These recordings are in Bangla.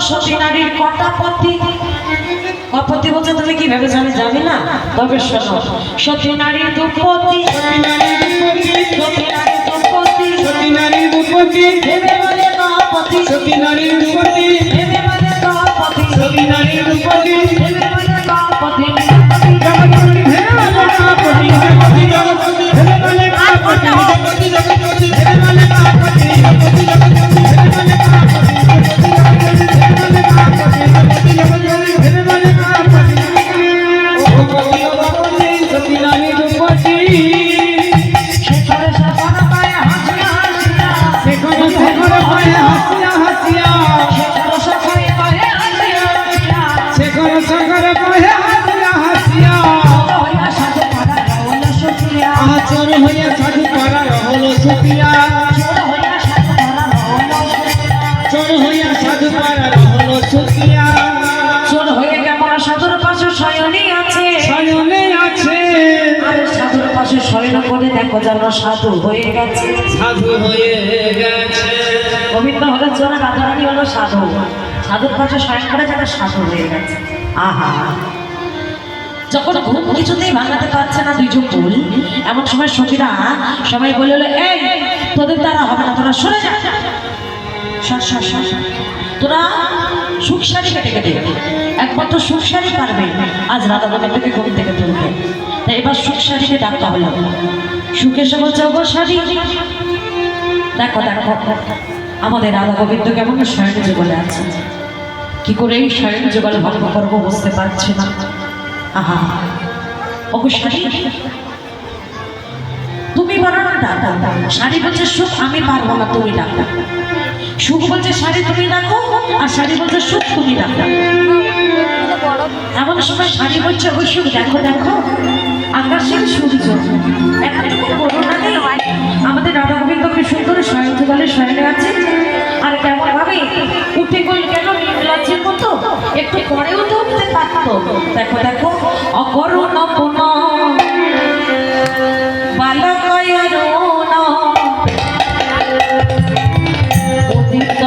সতী নারীর কটা পতি কপতি বলছে তুমি কি ভেবে জানি যাবে না তবে শোনো সতী নারীর দুপতি সতী নারীর দুপতি সতী নারীর দুপতি ভেবে বলে কপতি সতী নারীর দুপতি ভেবে বলে কপতি সতী নারীর দুপতি ভেবে বলে কপতি জগৎপতি ভেবে বলে কপতি জগৎপতি জগৎপতি ভেবে বলে কপতি জগৎপতি জগৎপতি ভেবে বলে কপতি জগৎপতি জগৎপতি ভেবে বলে দেখো যেন সাধু হয়ে গেছে সাধু হয়ে গেছে গোবিন্দ হলো জোড়া রাধারানী হলো সাধু সাধুর পাশে শয়ন করে যেন সাধু হয়ে গেছে আহা যখন ঘুম কিছুতেই ভাঙাতে পারছে না দুইজন ফুল এমন সময় সখীরা সবাই বলে এই তোদের দ্বারা হবে না তোরা সরে যা তোরা সুখ শাড়ি কেটে কেটে একমাত্র সুখ শাড়ি পারবে আজ রাধা গোবিন্দকে ঘুম থেকে তুলবে তাই এবার সুখ শাড়িকে ডাকা হলো সুখে সব চৌব শাড়ি দেখো দেখো আমাদের রাধা গোবিন্দ কেমন শয়ন যুগলে আছে কি করে এই শয়ন যুগলে ভালো করবো বুঝতে পারছি না আহা ওগো শাড়ি তুমি বলো না ডাকা শাড়ি বলছে সুখ আমি পারবো না তুমি ডাকা সুখ বলছে শাড়ি তুমি ডাকো আর শাড়ি বলছে সুখ তুমি ডাকা এমন সময় শাড়ি বলছে ওই সুখ দেখো দেখো আকাশের সূর্য এতটুকু করোনা নেই আমাদের রাধা গোবিন্দ কি সুন্দর শয়ন যুগলে শয়নে আছে আর কেমন ভাবে উঠে গই কেন লজ্জের মতো একটু পরেও তো উঠতে পারতো দেখো দেখো অকরুণ পুন বালকয়রুণ উদিত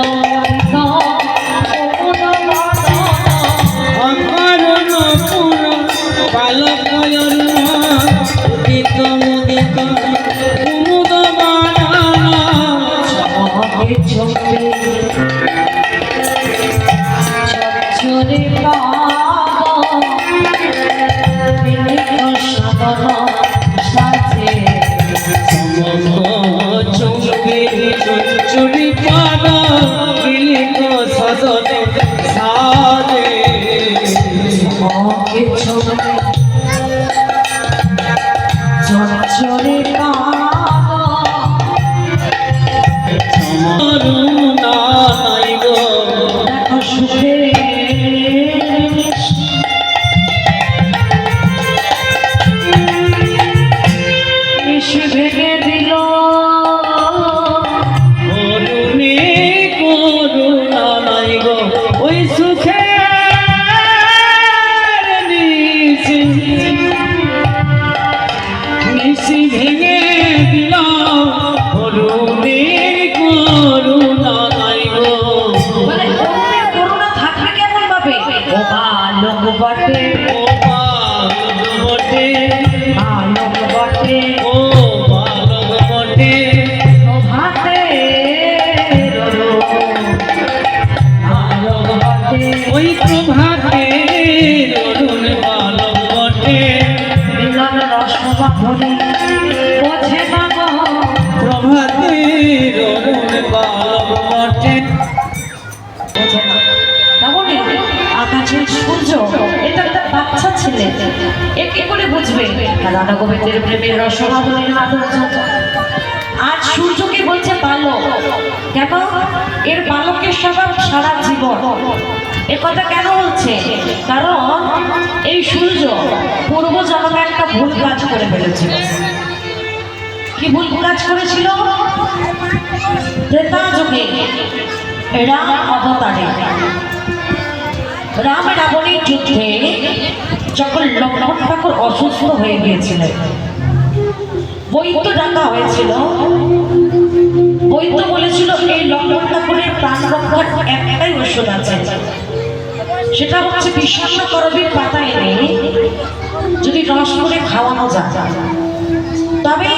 রাধা গোবিন্দের প্রেমের রসমাধুরীর মাধুর্য আজ সূর্যকে বলছে বালক কেন এর বালকের স্বভাব সারা জীবন এ কথা কেন বলছে? কারণ এই সূর্য পূর্ব জন্মে একটা ভুল কাজ করে ফেলেছিল। কি ভুল কাজ করেছিল? ত্রেতা যুগে রাম অবতারে রাম রাবণের যুদ্ধে যখন লক্ষ্মণ ঠাকুর অসুস্থ হয়ে গিয়েছিলেন, বৈদ্য ডাকা হয়েছিল। বৈদ্য বলেছিল এই লক্ষ্মণ ঠাকুরের প্রাণ রক্ষার একটাই ওষুধ আছে, সেটা হচ্ছে বিষণ্ণ করবীর পাতা এনে যদি রস করে খাওয়ানো যায় তবে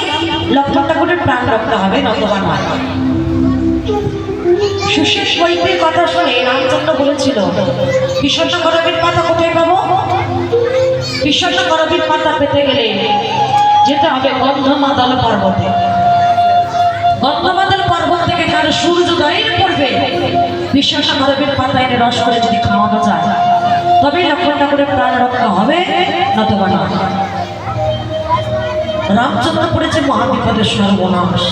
লক্ষ্মণ ঠাকুরের প্রাণ রক্ষা হবে, নতবা নয়। সুশেষ বৈদ্যের কথা শুনে রামচন্দ্র বলেছিল বিষণ্ণ করবীর পাতা কোথায় পাবো? বিষণ্ণ করবীর পাতা পেতে গেলে যেতে হবে গন্ধমাদল পর্বতে। গন্ধমাদল পর্বত থেকে কার সূর্যোদয়ের পূর্বে বিষণ্ণ করবীর পাতা এনে রস করে যদি খাওয়ানো যায় তবেই লক্ষ্মণ ঠাকুরের প্রাণ রক্ষা হবে, নতবা নয়। রামচন্দ্র পড়েছে মহাবিপদের সর্বনাশ।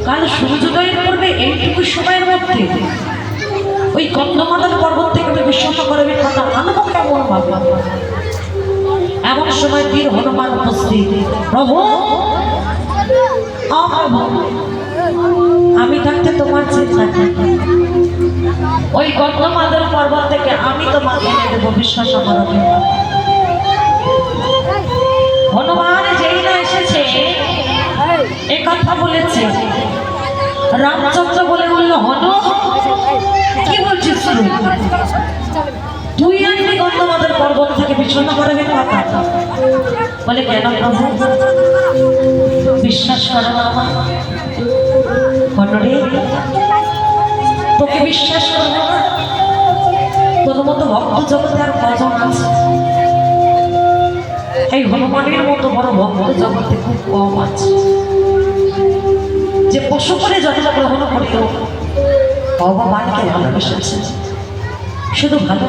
কাল সূর্যোদয়ের পূর্বে এইটুকু সময়ের মধ্যে ওই গন্ধমাদল পর্বত থেকে বিষণ্ণ করবীর পাতা আনবো কেমন ভাবে? এমন সময় বীর হনুমান উপস্থিত। প্রভু, আমি থাকতে তোমার চিন্তা কি? ওই গন্ধমাদল পর্বত থেকে আমি তোমাকে এনে দেবো বিশ্বাস করবে। হনুমান যেই না এসেছে এ কথা বলেছে, রামচন্দ্র বলে বলল, হনু কি বলছিস তুই আনবি গন্ধমাদল পর্বত থেকে বিষণ্ণ করবীর পাতা? বলে কেন প্রভু? বিশ্বাস করো না আমার হনুরে, তোকে বিশ্বাস করবো না? তোর মতো ভক্ত জগতে আর কজন আছে? এই হনুমানের মতো বড় ভক্ত জগতে খুব কম আছে, যে পশু করে জন্ম গ্রহণ করতো ভগবানকে ভালোবেসেছে। শুধু ভালো